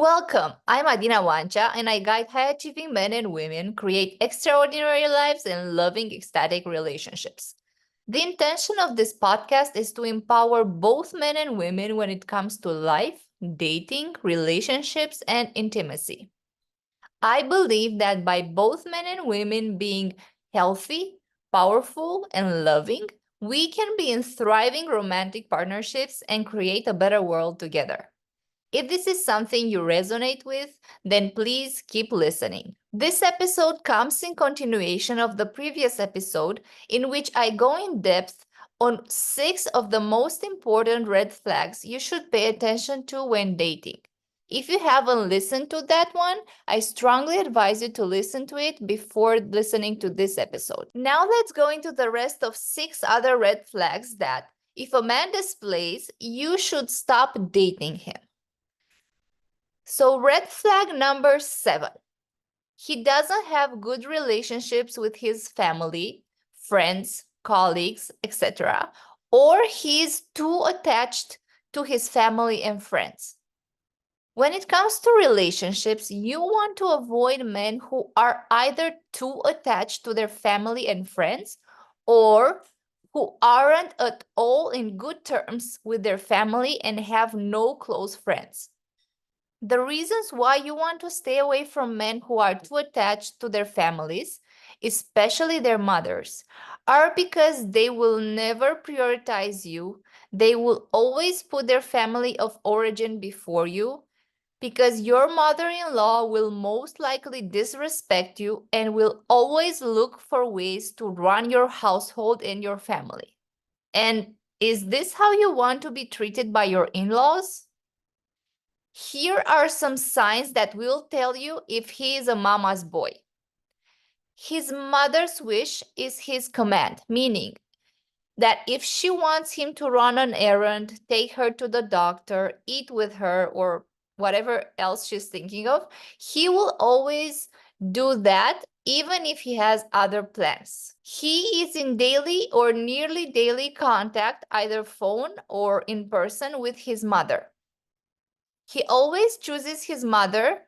Welcome, I'm Adina Wancha, and I guide high-achieving men and women create extraordinary lives and loving, ecstatic relationships. The intention of this podcast is to empower both men and women when it comes to life, dating, relationships, and intimacy. I believe that by both men and women being healthy, powerful, and loving, we can be in thriving romantic partnerships and create a better world together. If this is something you resonate with, then please keep listening. This episode comes in continuation of the previous episode, in which I go in depth on 6 of the most important red flags you should pay attention to when dating. If you haven't listened to that one, I strongly advise you to listen to it before listening to this episode. Now let's go into the rest of 6 other red flags that, if a man displays, you should stop dating him. So red flag number 7, he doesn't have good relationships with his family, friends, colleagues, etc., or he's too attached to his family and friends. When it comes to relationships, you want to avoid men who are either too attached to their family and friends or who aren't at all in good terms with their family and have no close friends. The reasons why you want to stay away from men who are too attached to their families, especially their mothers, are because they will never prioritize you. They will always put their family of origin before you, because your mother-in-law will most likely disrespect you and will always look for ways to run your household and your family. And is this how you want to be treated by your in-laws? Here are some signs that will tell you if he is a mama's boy. His mother's wish is his command, meaning that if she wants him to run an errand, take her to the doctor, eat with her, or whatever else she's thinking of, he will always do that, even if he has other plans. He is in daily or nearly daily contact, either phone or in person, with his mother. He always chooses his mother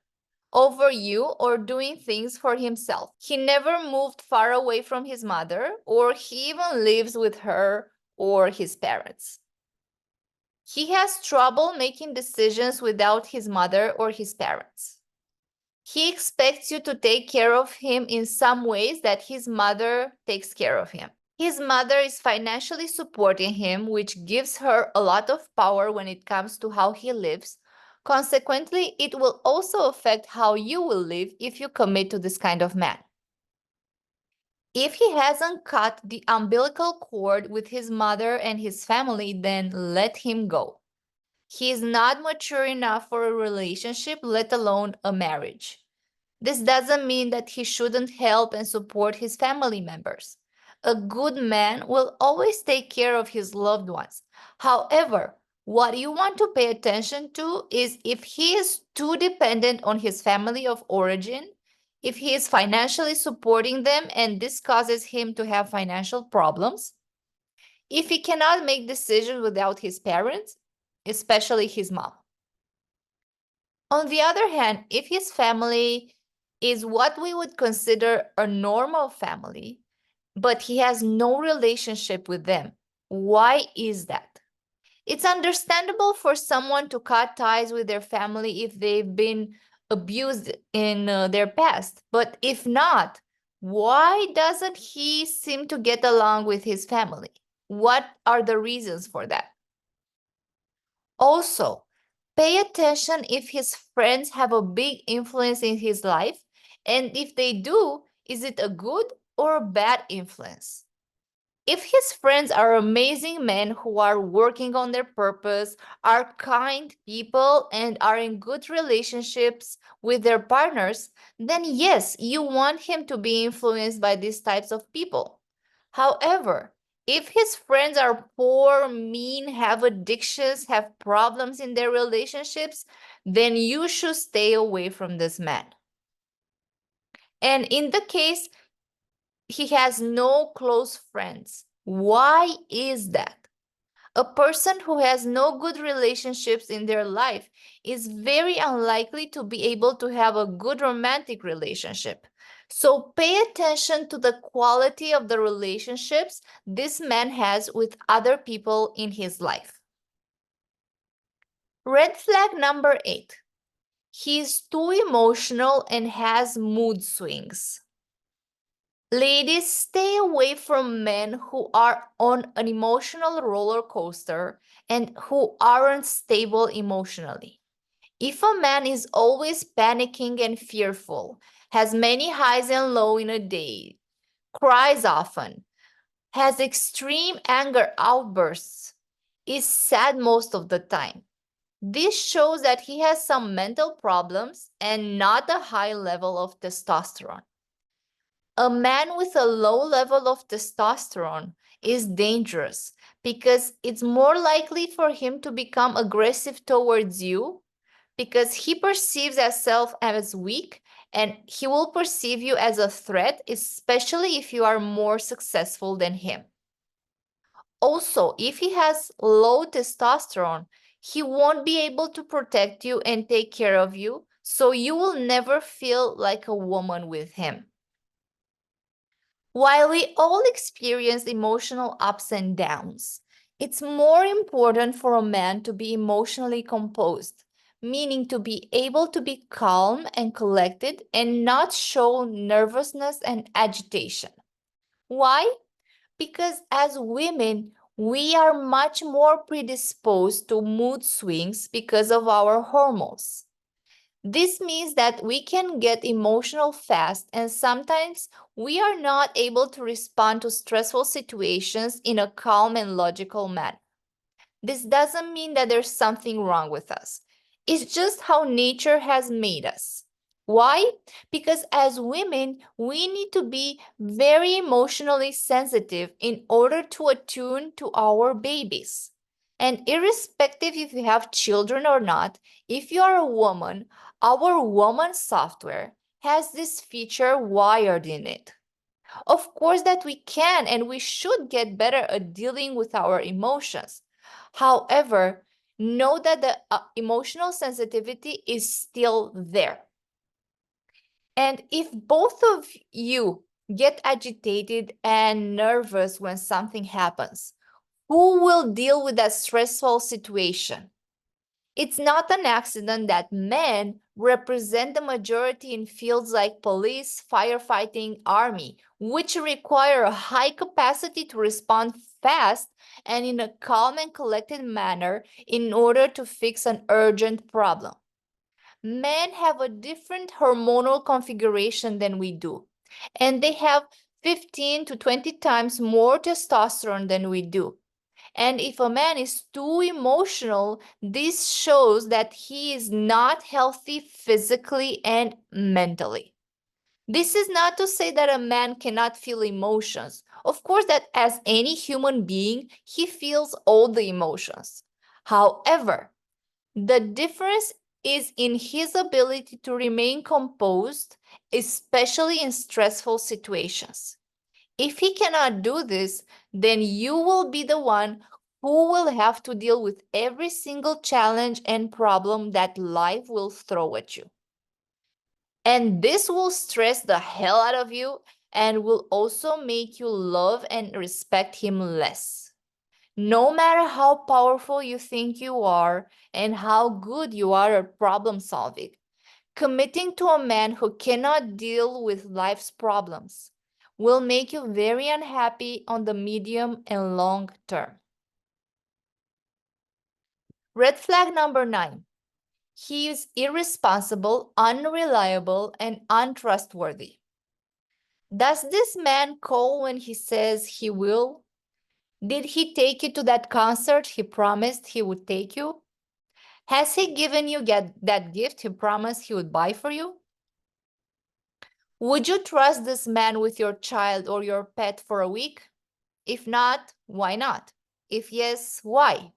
over you or doing things for himself. He never moved far away from his mother, or he even lives with her or his parents. He has trouble making decisions without his mother or his parents. He expects you to take care of him in some ways that his mother takes care of him. His mother is financially supporting him, which gives her a lot of power when it comes to how he lives. Consequently, it will also affect how you will live if you commit to this kind of man. If he hasn't cut the umbilical cord with his mother and his family, then let him go. He is not mature enough for a relationship, let alone a marriage. This doesn't mean that he shouldn't help and support his family members. A good man will always take care of his loved ones. However, what you want to pay attention to is if he is too dependent on his family of origin, if he is financially supporting them and this causes him to have financial problems, if he cannot make decisions without his parents, especially his mom. On the other hand, if his family is what we would consider a normal family, but he has no relationship with them, why is that? It's understandable for someone to cut ties with their family if they've been abused in their past, but if not, why doesn't he seem to get along with his family? What are the reasons for that? Also, pay attention if his friends have a big influence in his life, and if they do, is it a good or a bad influence? If his friends are amazing men who are working on their purpose, are kind people, and are in good relationships with their partners, then yes, you want him to be influenced by these types of people. However, if his friends are poor, mean, have addictions, have problems in their relationships, then you should stay away from this man. And in the case he has no close friends, why is that? A person who has no good relationships in their life is very unlikely to be able to have a good romantic relationship. So pay attention to the quality of the relationships this man has with other people in his life. Red flag number 8. He is too emotional and has mood swings. Ladies, stay away from men who are on an emotional roller coaster and who aren't stable emotionally. If a man is always panicking and fearful, has many highs and lows in a day, cries often, has extreme anger outbursts, is sad most of the time, this shows that he has some mental problems and not a high level of testosterone. A man with a low level of testosterone is dangerous because it's more likely for him to become aggressive towards you because he perceives himself as weak and he will perceive you as a threat, especially if you are more successful than him. Also, if he has low testosterone, he won't be able to protect you and take care of you, so you will never feel like a woman with him. While we all experience emotional ups and downs, it's more important for a man to be emotionally composed, meaning to be able to be calm and collected and not show nervousness and agitation. Why? Because as women, we are much more predisposed to mood swings because of our hormones. This means that we can get emotional fast, and sometimes we are not able to respond to stressful situations in a calm and logical manner. This doesn't mean that there's something wrong with us. It's just how nature has made us. Why? Because as women, we need to be very emotionally sensitive in order to attune to our babies. And irrespective if you have children or not, if you are a woman, our woman software has this feature wired in it. Of course, that we can and we should get better at dealing with our emotions. However, know that the emotional sensitivity is still there. And if both of you get agitated and nervous when something happens, who will deal with that stressful situation? It's not an accident that men represent the majority in fields like police, firefighting, army, which require a high capacity to respond fast and in a calm and collected manner in order to fix an urgent problem. Men have a different hormonal configuration than we do, and they have 15 to 20 times more testosterone than we do. And if a man is too emotional, this shows that he is not healthy physically and mentally. This is not to say that a man cannot feel emotions. Of course, that as any human being, he feels all the emotions. However, the difference is in his ability to remain composed, especially in stressful situations. If he cannot do this, then you will be the one who will have to deal with every single challenge and problem that life will throw at you. And this will stress the hell out of you and will also make you love and respect him less. No matter how powerful you think you are and how good you are at problem solving, committing to a man who cannot deal with life's problems will make you very unhappy on the medium and long term. Red flag number 9. He is irresponsible, unreliable, and untrustworthy. Does this man call when he says he will? Did he take you to that concert he promised he would take you? Has he given you that gift he promised he would buy for you? Would you trust this man with your child or your pet for a week? If not, why not? If yes, why?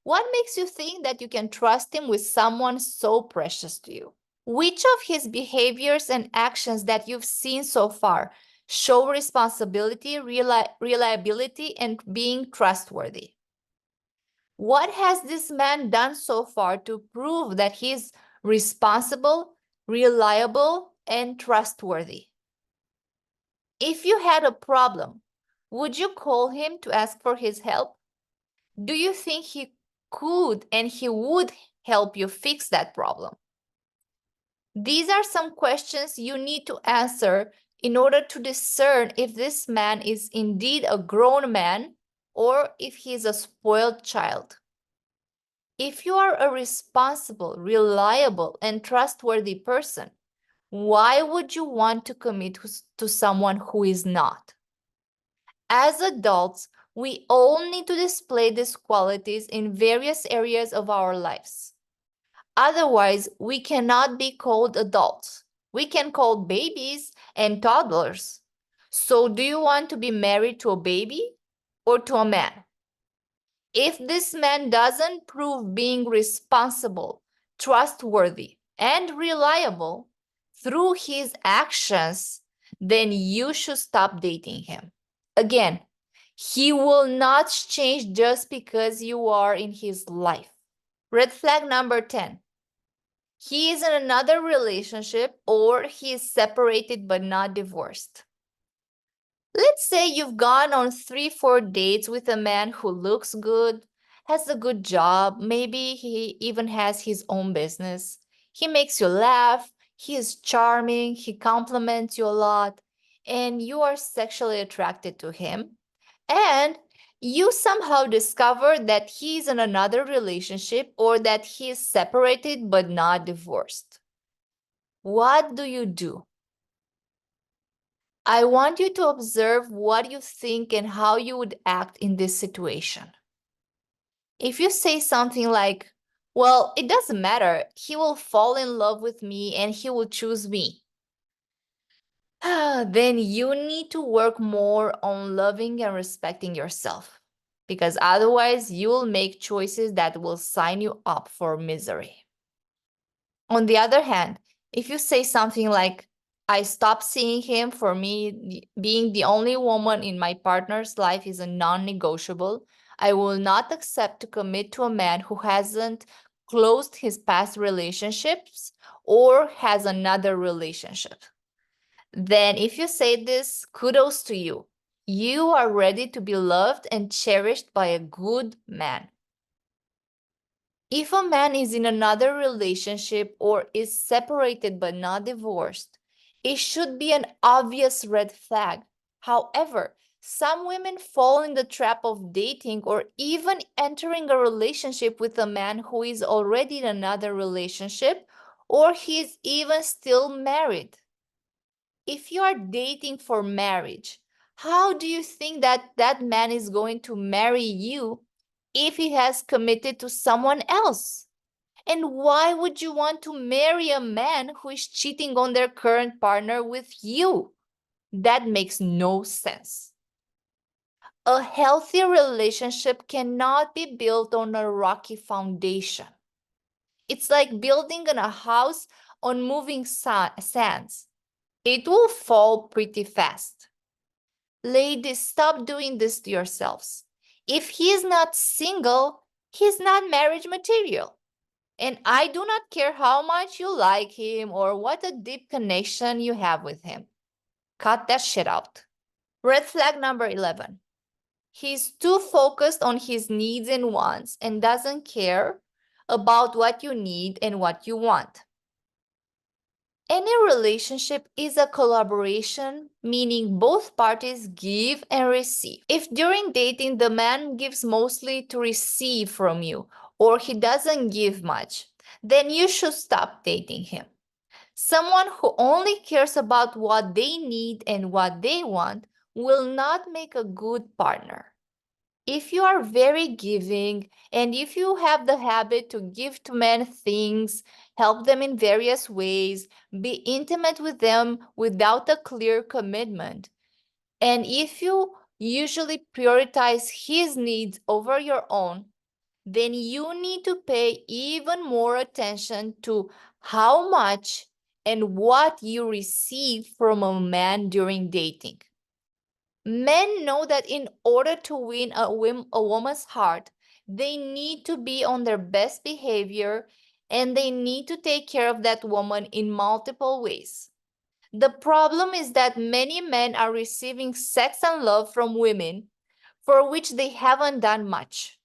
What makes you think that you can trust him with someone so precious to you? Which of his behaviors and actions that you've seen so far show responsibility, reliability, and being trustworthy? What has this man done so far to prove that he's responsible, reliable, and trustworthy? If you had a problem, would you call him to ask for his help? Do you think he could and he would help you fix that problem? These are some questions you need to answer in order to discern if this man is indeed a grown man or if he is a spoiled child. If you are a responsible, reliable, and trustworthy person, why would you want to commit to someone who is not? As adults, we all need to display these qualities in various areas of our lives. Otherwise, we cannot be called adults. We can call babies and toddlers. So, do you want to be married to a baby or to a man? If this man doesn't prove being responsible, trustworthy, and reliable through his actions, then you should stop dating him. Again, he will not change just because you are in his life. Red flag number 10. He is in another relationship or he is separated but not divorced. Let's say you've gone on 3-4 dates with a man who looks good, has a good job, maybe he even has his own business. He makes you laugh, he is charming, he compliments you a lot, and you are sexually attracted to him. And you somehow discover that he's in another relationship or that he is separated but not divorced. What do you do? I want you to observe what you think and how you would act in this situation. If you say something like, well, it doesn't matter, he will fall in love with me and he will choose me, then you need to work more on loving and respecting yourself, because otherwise you will make choices that will sign you up for misery. On the other hand, if you say something like, I stopped seeing him, for me, being the only woman in my partner's life is a non-negotiable. I will not accept to commit to a man who hasn't closed his past relationships or has another relationship. Then if you say this, kudos to you. You are ready to be loved and cherished by a good man. If a man is in another relationship or is separated but not divorced, it should be an obvious red flag. However, some women fall in the trap of dating or even entering a relationship with a man who is already in another relationship or he is even still married. If you are dating for marriage, how do you think that that man is going to marry you if he has committed to someone else? And why would you want to marry a man who is cheating on their current partner with you? That makes no sense. A healthy relationship cannot be built on a rocky foundation. It's like building a house on moving sands. It will fall pretty fast. Ladies, stop doing this to yourselves. If he is not single, he's not marriage material. And I do not care how much you like him or what a deep connection you have with him. Cut that shit out. Red flag number 11. He's too focused on his needs and wants and doesn't care about what you need and what you want. Any relationship is a collaboration, meaning both parties give and receive. If during dating the man gives mostly to receive from you or he doesn't give much, then you should stop dating him. Someone who only cares about what they need and what they want will not make a good partner. If you are very giving and if you have the habit to give to men things, help them in various ways, be intimate with them without a clear commitment, and if you usually prioritize his needs over your own, then you need to pay even more attention to how much and what you receive from a man during dating. Men know that in order to win a woman's heart, They need to be on their best behavior, and they need to take care of that woman in multiple ways. The problem is that many men are receiving sex and love from women for which they haven't done much.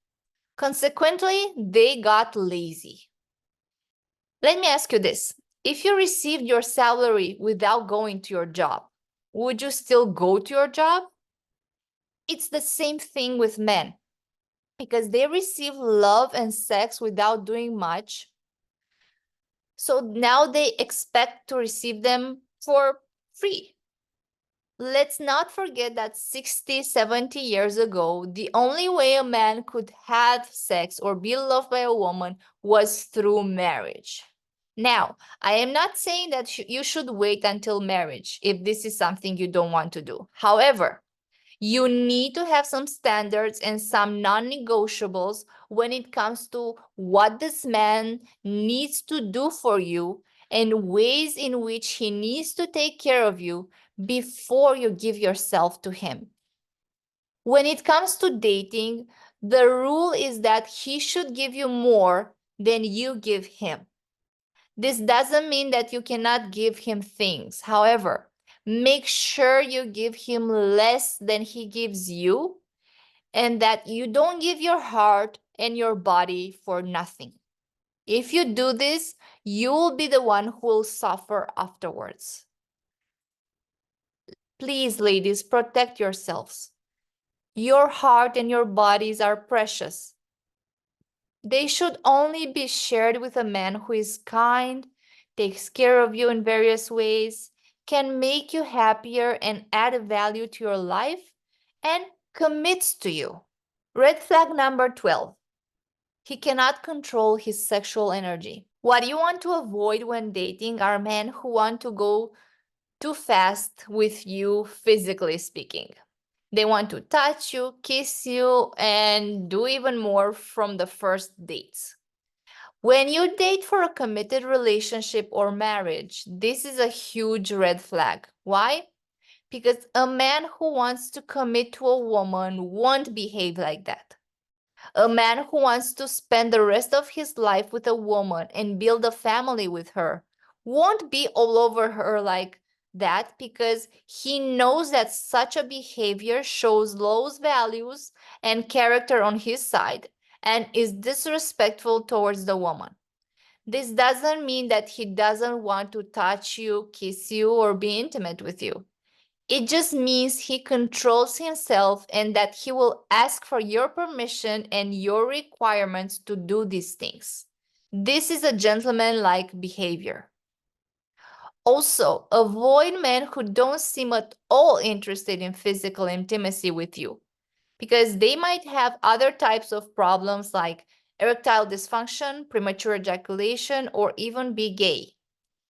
Consequently, they got lazy. Let me ask you this. If you received your salary without going to your job, would you still go to your job? It's the same thing with men. Because they receive love and sex without doing much. So now they expect to receive them for free. Let's not forget that 60, 70 years ago, the only way a man could have sex or be loved by a woman was through marriage. Now, I am not saying that you should wait until marriage if this is something you don't want to do. However, you need to have some standards and some non-negotiables when it comes to what this man needs to do for you and ways in which he needs to take care of you before you give yourself to him. When it comes to dating, the rule is that he should give you more than you give him. This doesn't mean that you cannot give him things. However, make sure you give him less than he gives you, and that you don't give your heart and your body for nothing. If you do this, you will be the one who will suffer afterwards. Please, ladies, protect yourselves. Your heart and your bodies are precious. They should only be shared with a man who is kind, takes care of you in various ways, can make you happier and add value to your life, and commits to you. Red flag number 12. He cannot control his sexual energy. What you want to avoid when dating are men who want to go too fast with you, physically speaking. They want to touch you, kiss you, and do even more from the first dates. When you date for a committed relationship or marriage, this is a huge red flag. Why? Because a man who wants to commit to a woman won't behave like that. A man who wants to spend the rest of his life with a woman and build a family with her won't be all over her like that, because he knows that such a behavior shows low values and character on his side and is disrespectful towards the woman. This doesn't mean that he doesn't want to touch you, kiss you, or be intimate with you. It just means he controls himself and that he will ask for your permission and your requirements to do these things. This is a gentleman-like behavior. Also, avoid men who don't seem at all interested in physical intimacy with you, because they might have other types of problems like erectile dysfunction, premature ejaculation, or even be gay.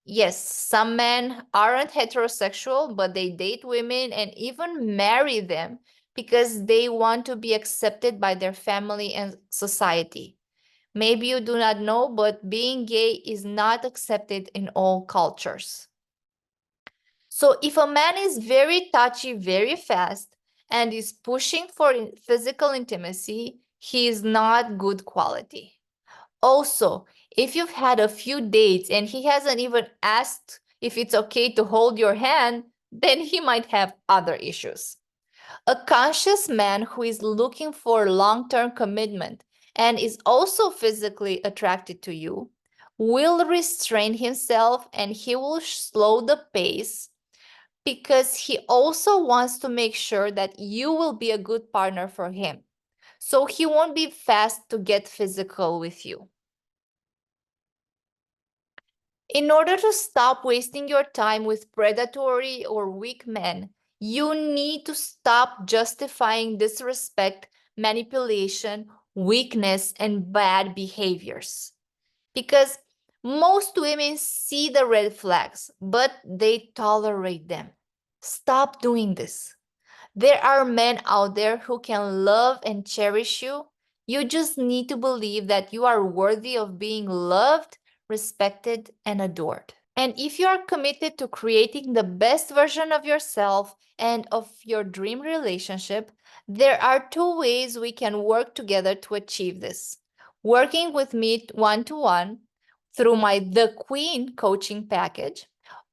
Yes, some men aren't heterosexual, but they date women and even marry them because they want to be accepted by their family and society. Maybe you do not know, but being gay is not accepted in all cultures. So if a man is very touchy very fast and is pushing for physical intimacy, he is not good quality. Also, if you've had a few dates and he hasn't even asked if it's okay to hold your hand, then he might have other issues. A conscious man who is looking for long-term commitment and is also physically attracted to you will restrain himself, and he will slow the pace because he also wants to make sure that you will be a good partner for him. So he won't be fast to get physical with you. In order to stop wasting your time with predatory or weak men, you need to stop justifying disrespect, manipulation, weakness, and bad behaviors. Because most women see the red flags, but they tolerate them. Stop doing this. There are men out there who can love and cherish you. You just need to believe that you are worthy of being loved, respected, and adored. And if you are committed to creating the best version of yourself and of your dream relationship, there are two ways we can work together to achieve this. Working with me one to one through my The Queen coaching package,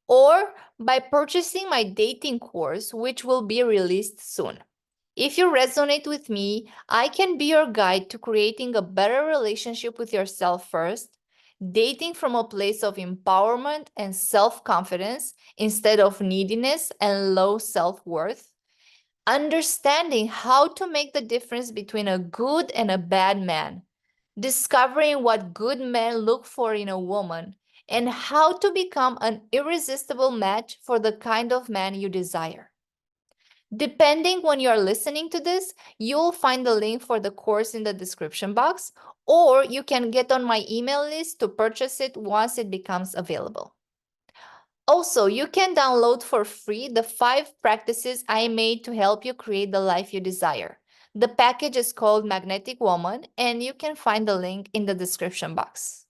or by purchasing my dating course, which will be released soon. If you resonate with me, I can be your guide to creating a better relationship with yourself first, dating from a place of empowerment and self confidence instead of neediness and low self worth, understanding how to make the difference between a good and a bad man, discovering what good men look for in a woman, and how to become an irresistible match for the kind of man you desire. Depending when you are listening to this, you'll find the link for the course in the description box, or you can get on my email list to purchase it once it becomes available. Also, you can download for free the 5 practices I made to help you create the life you desire. The package is called Magnetic Woman, and you can find the link in the description box.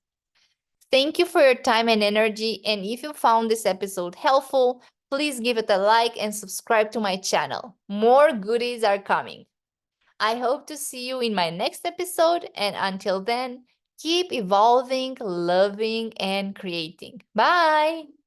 Thank you for your time and energy. And if you found this episode helpful, please give it a like and subscribe to my channel. More goodies are coming. I hope to see you in my next episode. And until then, keep evolving, loving, and creating. Bye.